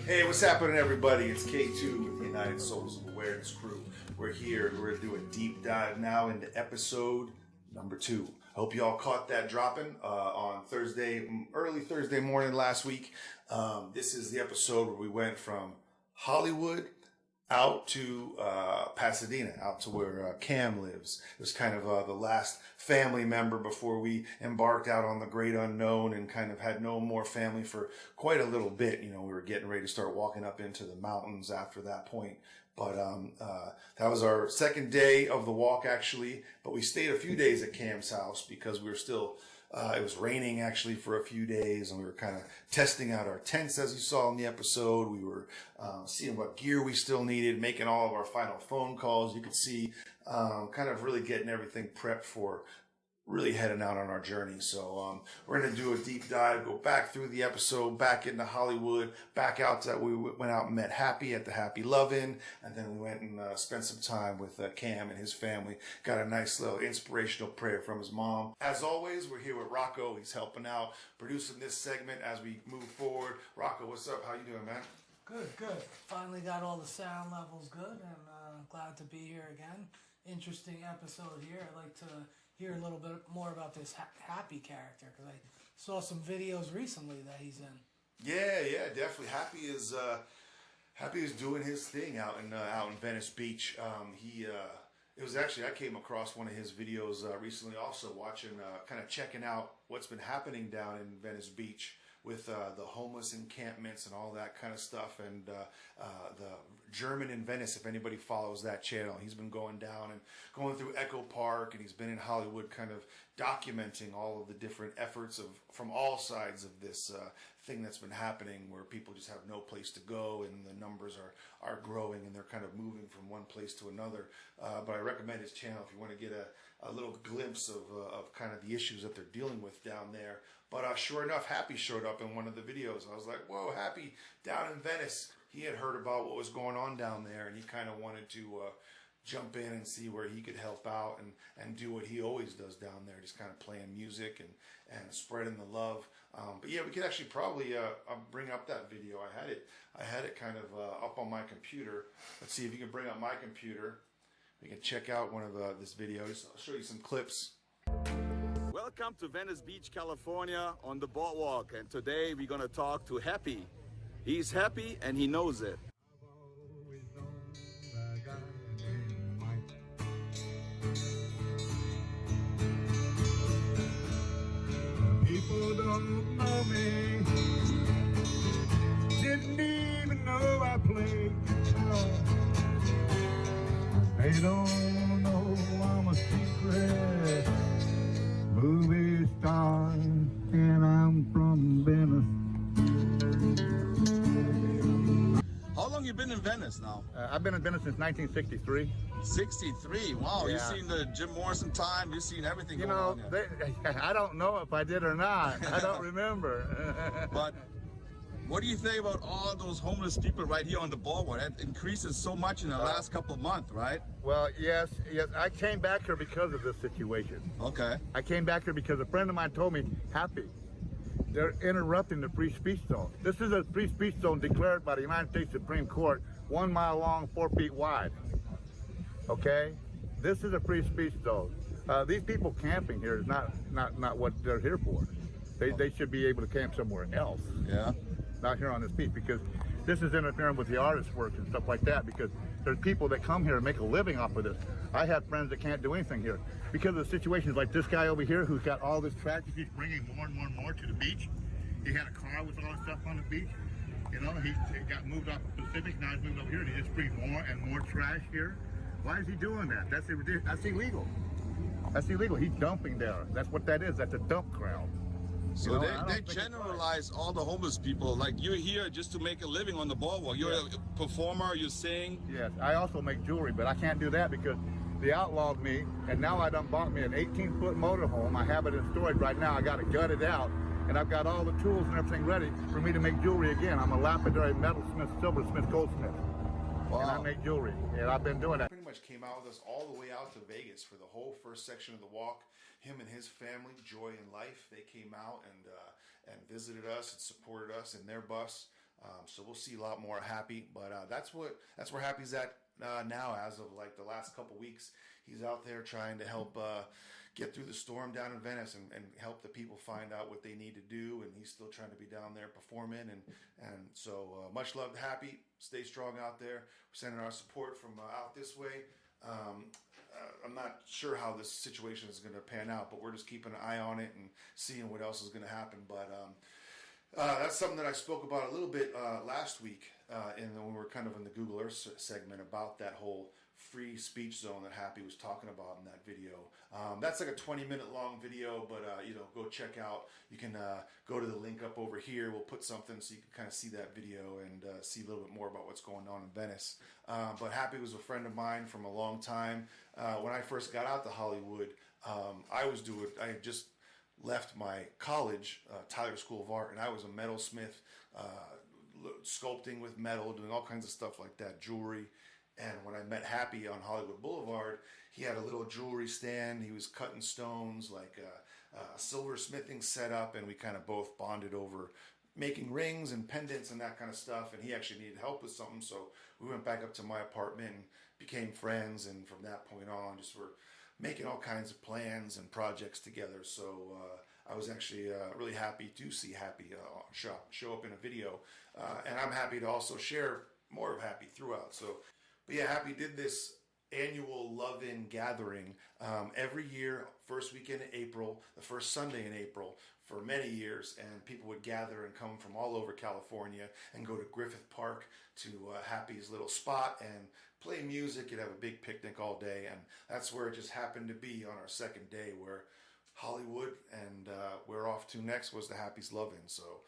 Hey, what's happening, everybody? It's K2 with the United Souls of Awareness crew. We're here. We're going to do a deep dive now into episode number 2. I hope you all caught that dropping on Thursday, early Thursday morning last week. This is the episode where we went from Hollywood out to Pasadena, out to where Cam lives. It was kind of the last family member before we embarked out on the great unknown and kind of had no more family for quite a little bit. You know, we were getting ready to start walking up into the mountains after that point. But that was our second day of the walk, actually. But we stayed a few days at Kams House because we were still, it was raining actually for a few days, and we were kind of testing out our tents, as you saw in the episode. We were seeing what gear we still needed, making all of our final phone calls. You could see kind of really getting everything prepped for really heading out on our journey. So we're going to do a deep dive, go back through the episode, back into Hollywood, back out to, we went out and met Happy at the Happy Love-In, and then we went and spent some time with Cam and his family. Got a nice little inspirational prayer from his mom. As always, we're here with Rocco. He's helping out, producing this segment as we move forward. Rocco, what's up? How you doing, man? Good. Finally got all the sound levels good, and glad to be here again. Interesting episode here. I'd like to hear a little bit more about this Happy character, because I saw some videos recently that he's in. Yeah, definitely. Happy is doing his thing out in Venice Beach. It was actually, I came across one of his videos recently, also watching, kind of checking out what's been happening down in Venice Beach with the homeless encampments and all that kind of stuff, and the German in Venice, if anybody follows that channel. He's been going down and going through Echo Park, and he's been in Hollywood kind of documenting all of the different efforts from all sides of this thing that's been happening, where people just have no place to go, and the numbers are growing, and they're kind of moving from one place to another. But I recommend his channel if you want to get a little glimpse of kind of the issues that they're dealing with down there. But sure enough, Happy showed up in one of the videos. I was like, whoa, Happy, down in Venice. He had heard about what was going on down there, and he kind of wanted to jump in and see where he could help out and do what he always does down there, just kind of playing music and spreading the love. But yeah, we could actually probably bring up that video. I had it kind of up on my computer. Let's see if you can bring up my computer. We can check out one of this videos. I'll show you some clips. Welcome to Venice Beach, California on the boardwalk, and today we're going to talk to Happy. He's happy and he knows it. People don't know me, didn't even know I played guitar. They don't know I'm a secret movie star, and I'm from Venice. How long you been in Venice now? I've been in Venice since 1963. 63. Wow, Yeah. You've seen the Jim Morrison time. You've seen everything You going know, on here. I don't know if I did or not. I don't remember. But what do you think about all those homeless people right here on the boardwalk? That increases so much in the last couple of months, right? Well, yes. I came back here because of this situation. Okay. I came back here because a friend of mine told me, Happy, they're interrupting the free speech zone. This is a free speech zone declared by the United States Supreme Court, 1 mile long, 4 feet wide. Okay? This is a free speech zone. These people camping here is not what they're here for. They should be able to camp somewhere else. Yeah. Not here on this beach, because this is interfering with the artist's work and stuff like that, because there's people that come here and make a living off of this. I have friends that can't do anything here because of situations like this guy over here who's got all this trash. He's bringing more and more to the beach. He had a car with all this stuff on the beach. You know, he got moved off of Pacific, now he's moved over here, and he just brings more and more trash here. Why is he doing that? That's illegal. That's illegal. He's dumping there. That's what that is. That's a dump ground. So You know, they generalize all the homeless people. Like, you're here just to make a living on the boardwalk. You're a performer, you sing. Yes, I also make jewelry, but I can't do that because they outlawed me, and now I done bought me an 18-foot motorhome. I have it in storage right now. I got it gutted out, and I've got all the tools and everything ready for me to make jewelry again. I'm a lapidary, metalsmith, silversmith, goldsmith. Wow. And I make jewelry, and I've been doing that. Pretty much came out with us all the way out to Vegas for the whole first section of the walk. Him and his family, Joy and Life, they came out and visited us and supported us in their bus. So we'll see a lot more Happy, but that's where Happy's at now. As of like the last couple weeks, he's out there trying to help get through the storm down in Venice and help the people find out what they need to do. And he's still trying to be down there performing. And so much love to Happy. Stay strong out there. We're sending our support from out this way. I'm not sure how this situation is going to pan out, but we're just keeping an eye on it and seeing what else is going to happen. But that's something that I spoke about a little bit last week, when we were kind of in the Google Earth segment about that whole free speech zone that Happy was talking about in that video. That's like a 20-minute long video, but go check out. You can go to the link up over here. We'll put something so you can kind of see that video and see a little bit more about what's going on in Venice. But Happy was a friend of mine from a long time. When I first got out to Hollywood, I had just left my college, Tyler School of Art, and I was a metalsmith, sculpting with metal, doing all kinds of stuff like that, jewelry. And when I met Happy on Hollywood Boulevard, he had a little jewelry stand. He was cutting stones, like a silversmithing setup, and we kind of both bonded over making rings and pendants and that kind of stuff. And he actually needed help with something, so we went back up to my apartment and became friends. And from that point on, just were making all kinds of plans and projects together. So I was actually really happy to see Happy show up in a video, and I'm happy to also share more of Happy throughout. So. But yeah, Happy did this annual Love-In gathering every year, first weekend in April, the first Sunday in April, for many years, and people would gather and come from all over California and go to Griffth Park to Happy's little spot and play music and have a big picnic all day. And that's where it just happened to be on our second day, where Hollywood and we're off to next was the Happy's Love-In. So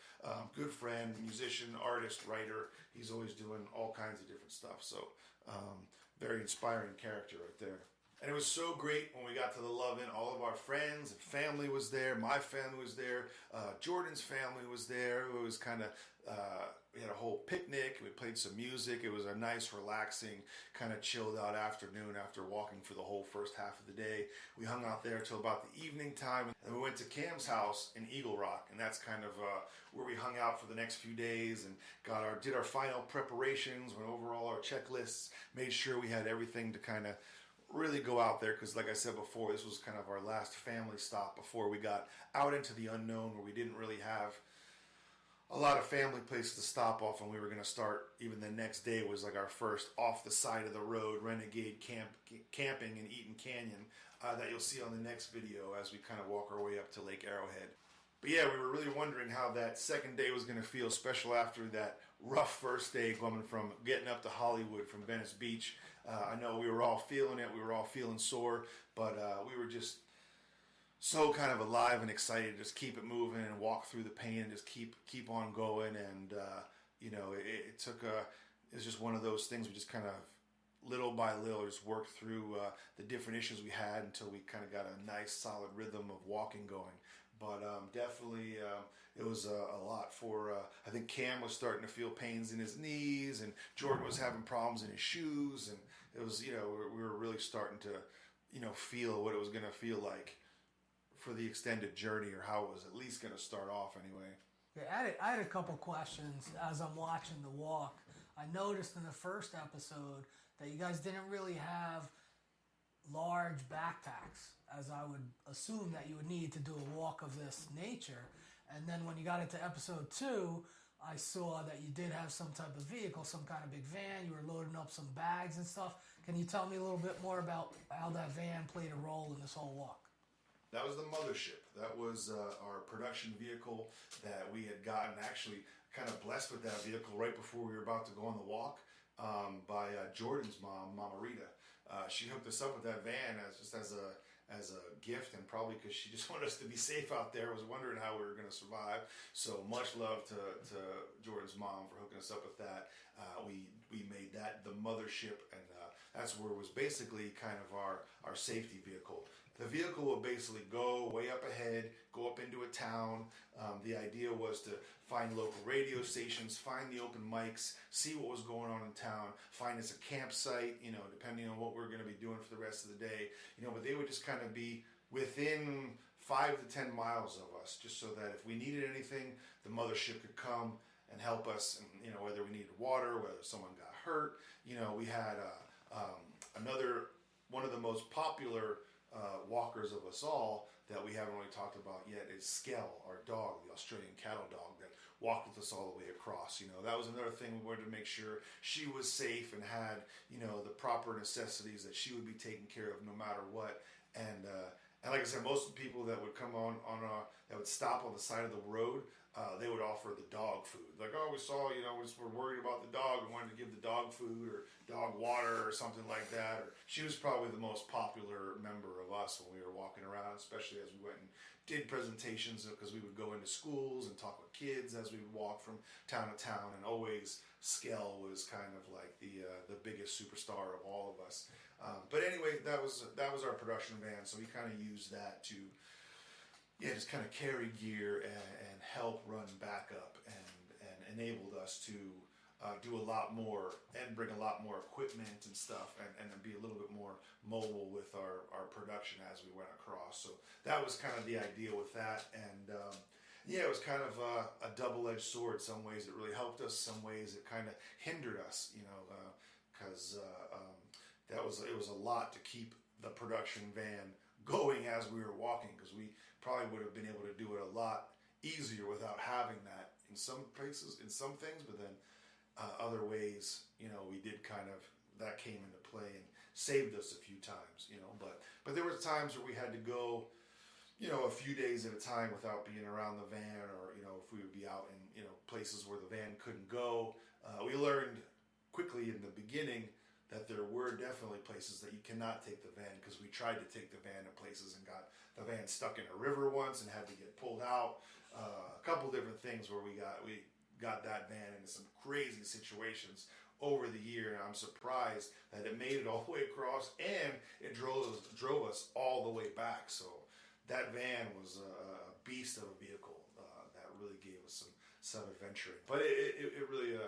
good friend, musician, artist, writer. He's always doing all kinds of different stuff. So very inspiring character right there. And it was so great when we got to the Love-In. All of our friends and family was there. My family was there. Jordan's family was there. It was kind of, we had a whole picnic. We played some music. It was a nice, relaxing, kind of chilled out afternoon after walking for the whole first half of the day. We hung out there till about the evening time. And we went to Kams House in Eagle Rock. And that's kind of where we hung out for the next few days and did our final preparations, went over all our checklists, made sure we had everything to kind of really go out there, because like I said before, this was kind of our last family stop before we got out into the unknown, where we didn't really have a lot of family places to stop off, and we were going to start, even the next day was like our first off the side of the road renegade camping in Eaton Canyon that you'll see on the next video as we kind of walk our way up to Lake Arrowhead. But yeah, we were really wondering how that second day was going to feel, especially after that rough first day coming from getting up to Hollywood from Venice Beach. I know we were all feeling it. We were all feeling sore, but we were just so kind of alive and excited to just keep it moving and walk through the pain and just keep on going. And it was just one of those things. We just kind of little by little just worked through the different issues we had until we kind of got a nice solid rhythm of walking going. But definitely it was a lot for, I think Cam was starting to feel pains in his knees, and Jordan was having problems in his shoes, and it was, we were really starting to, feel what it was going to feel like for the extended journey, or how it was at least going to start off anyway. Yeah, I had a couple questions as I'm watching the walk. I noticed in the first episode that you guys didn't really have large backpacks, as I would assume that you would need to do a walk of this nature. And then when you got into episode 2, I saw that you did have some type of vehicle, some kind of big van. You were loading up some bags and stuff. Can you tell me a little bit more about how that van played a role in this whole walk? That was the mothership. That was our production vehicle that we had gotten, actually kind of blessed with that vehicle right before we were about to go on the walk by Jordan's mom, Mama Rita. She hooked us up with that van as a gift, and probably because she just wanted us to be safe out there. Was wondering how we were going to survive. So much love to Jordan's mom for hooking us up with that. We made that the mothership, and that's where it was basically kind of our safety vehicle. The vehicle will basically go way up ahead, go up into a town. The idea was to find local radio stations, find the open mics, see what was going on in town, find us a campsite, depending on what we're going to be doing for the rest of the day. But they would just kind of be within 5 to 10 miles of us, just so that if we needed anything, the mothership could come, and help us, and, you know, whether we needed water, whether someone got hurt. You know, we had one of the most popular walkers of us all that we haven't really talked about yet is Skell, our dog, the Australian cattle dog that walked with us all the way across. You know, that was another thing. We wanted to make sure she was safe and had, you know, the proper necessities, that she would be taken care of no matter what. And like I said, most of the people that would come that would stop on the side of the road, they would offer the dog food. Like, oh, we saw, you know, we're worried about the dog and wanted to give the dog food or dog water or something like that. Or she was probably the most popular member of us when we were walking around, especially as we went and did presentations, because we would go into schools and talk with kids as we would walk from town to town. And always Skell was kind of like the biggest superstar of all of us. But anyway, that was our production van. So we kind of used that to, just kind of carry gear and help run backup, and enabled us to do a lot more and bring a lot more equipment and stuff, and be a little bit more mobile with our production as we went across. So that was kind of the idea with that. And it was kind of a double-edged sword. Some ways it really helped us, some ways it kind of hindered us, you know, because it was a lot to keep the production van going as we were walking, because we probably would have been able to do it a lot easier without having that in some places, in some things, but then other ways, you know, we did kind of, that came into play and saved us a few times, you know. But there were times where we had to go, you know, a few days at a time without being around the van, or, you know, if we would be out in, you know, places where the van couldn't go. We learned quickly in the beginning that there were definitely places that you cannot take the van, because we tried to take the van to places and got the van stuck in a river once and had to get pulled out. A couple different things where we got that van into some crazy situations over the year, and I'm surprised that it made it all the way across, and it drove us all the way back. So that van was a beast of a vehicle that really gave us some adventuring. But it really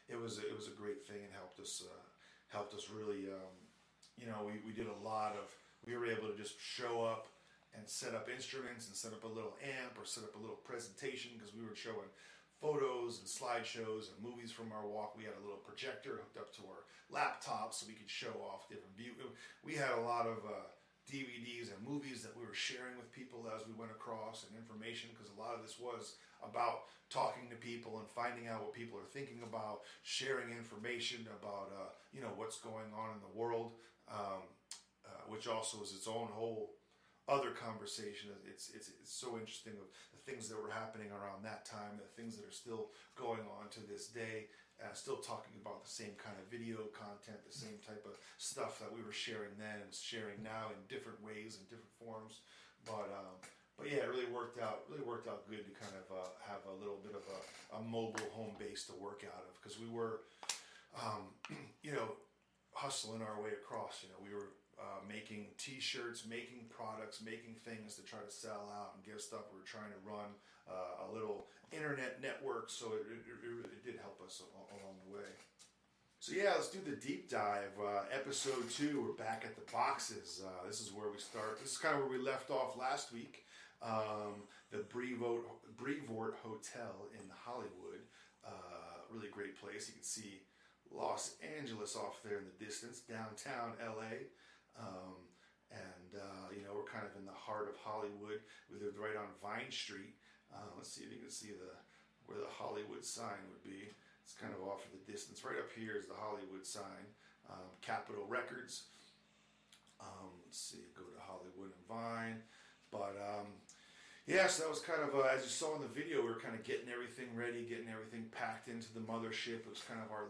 it was a great thing, and helped us really, you know, we did a lot of, we were able to just show up and set up instruments and set up a little amp or set up a little presentation, because we were showing photos and slideshows and movies from our walk. We had a little projector hooked up to our laptop so we could show off different views. We had a lot of DVDs and movies that we were sharing with people as we went across, and information, because a lot of this was about talking to people and finding out what people are thinking about, sharing information about you know, what's going on in the world, which also is its own whole other conversation. It's so interesting of the things that were happening around that time, the things that are still going on to this day, still talking about the same kind of video content, the same type of stuff that we were sharing then and sharing now in different ways and different forms. But yeah, it really worked out good to kind of have a little bit of a mobile home base to work out of, because we were you know, hustling our way across. You know, we were making t-shirts, making products, making things to try to sell out and give stuff. We were trying to run a little internet network, so it did help us along the way. So yeah, let's do the deep dive. Episode 2, we're back at the boxes. This is where we start. This is kind of where we left off last week. The Brevoort Hotel in Hollywood. Really great place. You can see Los Angeles off there in the distance, downtown LA. You know, we're kind of in the heart of Hollywood. We lived right on Vine Street. Let's see if you can see where the Hollywood sign would be. It's kind of off in the distance. Right up here is the Hollywood sign. Capitol Records. Let's see, go to Hollywood and Vine. But yeah, so that was kind of, as you saw in the video, we were kind of getting everything ready, getting everything packed into the mothership. It was kind of our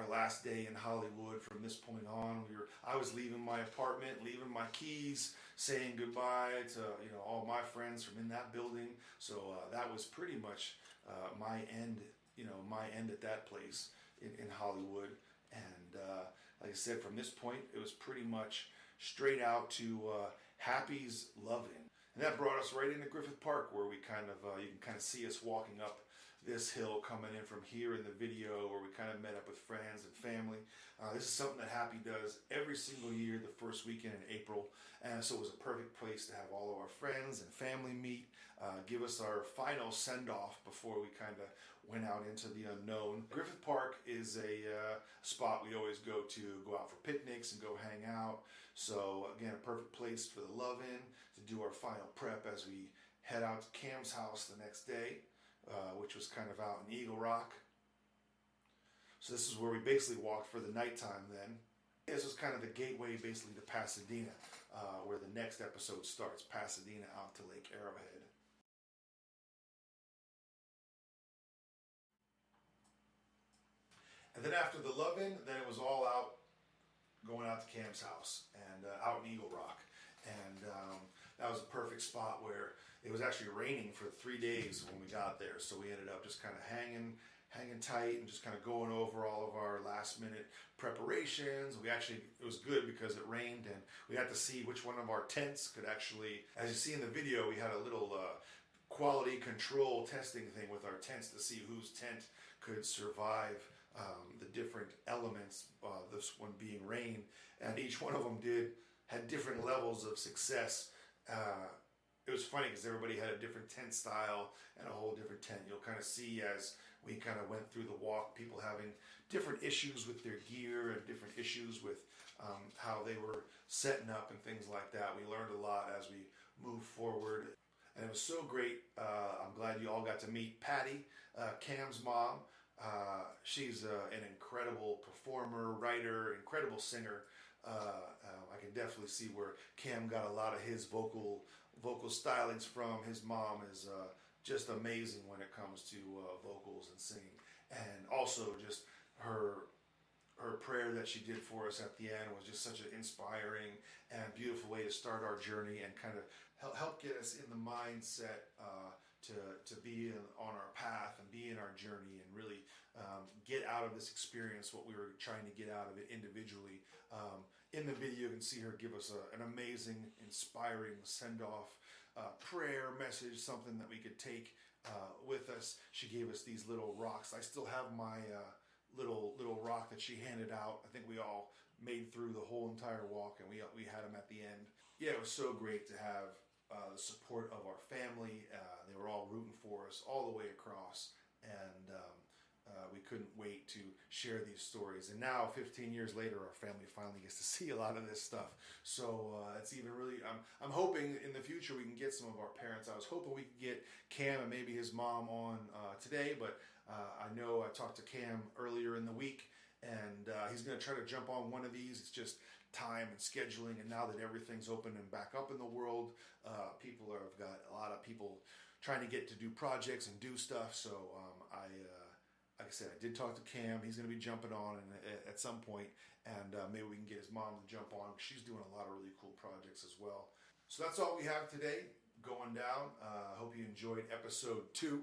last day in Hollywood. From this point on, I was leaving my apartment, leaving my keys, saying goodbye to, you know, all my friends from in that building. So that was pretty much my end, you know, my end at that place in Hollywood. And like I said, from this point, it was pretty much straight out to Happy's Lovin'. And that brought us right into Griffith Park, where we kind of, you can kind of see us walking up this hill coming in from here in the video, where we kind of met up with friends and family. This is something that Happy does every single year, the first weekend in April, and so it was a perfect place to have all of our friends and family meet, give us our final send-off before we kind of went out into the unknown. Griffth Park is a spot we always go out for picnics and go hang out. So again, a perfect place for the love-in, to do our final prep as we head out to Kams House the next day, which was kind of out in Eagle Rock. So this is where we basically walked for the nighttime then. This was kind of the gateway basically to Pasadena, where the next episode starts, Pasadena out to Lake Arrowhead. And then after the love-in, then it was all out, going out to Kams House and out in Eagle Rock. And that was a perfect spot where it was actually raining for 3 days when we got there. So we ended up just kind of hanging tight and just kind of going over all of our last minute preparations. It was good because it rained and we got to see which one of our tents could actually, as you see in the video, we had a little quality control testing thing with our tents to see whose tent could survive the different elements, this one being rain, and each one of them had different levels of success. It was funny because everybody had a different tent style and a whole different tent. You'll kind of see as we kind of went through the walk, people having different issues with their gear and different issues with how they were setting up and things like that. We learned a lot as we moved forward, and it was so great. I'm glad you all got to meet Patty, Cam's mom. She's an incredible performer, writer, incredible singer. I can definitely see where Cam got a lot of his vocal stylings from. His mom is just amazing when it comes to vocals and singing, and also just her prayer that she did for us at the end was just such an inspiring and beautiful way to start our journey and kind of help get us in the mindset to be on our path and be in our journey and really get out of this experience what we were trying to get out of it individually. In the video, you can see her give us an amazing, inspiring send-off prayer message, something that we could take with us. She gave us these little rocks. I still have my little rock that she handed out. I think we all made through the whole entire walk, and we had them at the end. Yeah, it was so great to have the support of our family. They were all rooting for us all the way across, and we couldn't wait to share these stories. And now, 15 years later, our family finally gets to see a lot of this stuff. So it's even really, I'm hoping in the future we can get some of our parents. I was hoping we could get Cam and maybe his mom on today, but I know I talked to Cam earlier in the week, and he's going to try to jump on one of these. It's just time and scheduling, and now that everything's open and back up in the world, people have got a lot of people trying to get to do projects and do stuff. So like I said, I did talk to Cam. He's going to be jumping on at some point, and maybe we can get his mom to jump on. She's doing a lot of really cool projects as well. So that's all we have today going down. I hope you enjoyed episode 2.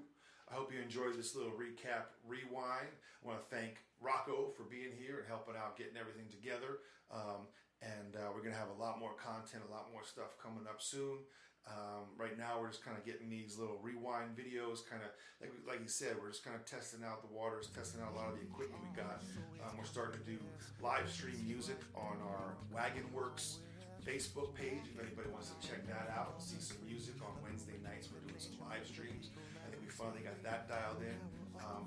I hope you enjoyed this little recap rewind. I want to thank Rocco for being here and helping out, getting everything together. And we're going to have a lot more content, a lot more stuff coming up soon. Right now we're just kind of getting these little rewind videos, kind of like you said, we're just kind of testing out the waters, testing out a lot of the equipment we got. We're starting to do live stream music on our WagonWorks Facebook page. If anybody wants to check that out and see some music on Wednesday nights, we're doing some live streams. I think we finally got that dialed in,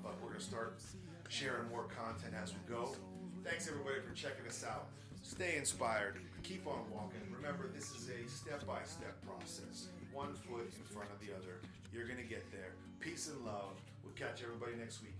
but we're going to start sharing more content as we go. Thanks everybody for checking us out. Stay inspired. Keep on walking. Remember, this is a step-by-step process. One foot in front of the other. You're going to get there. Peace and love. We'll catch everybody next week.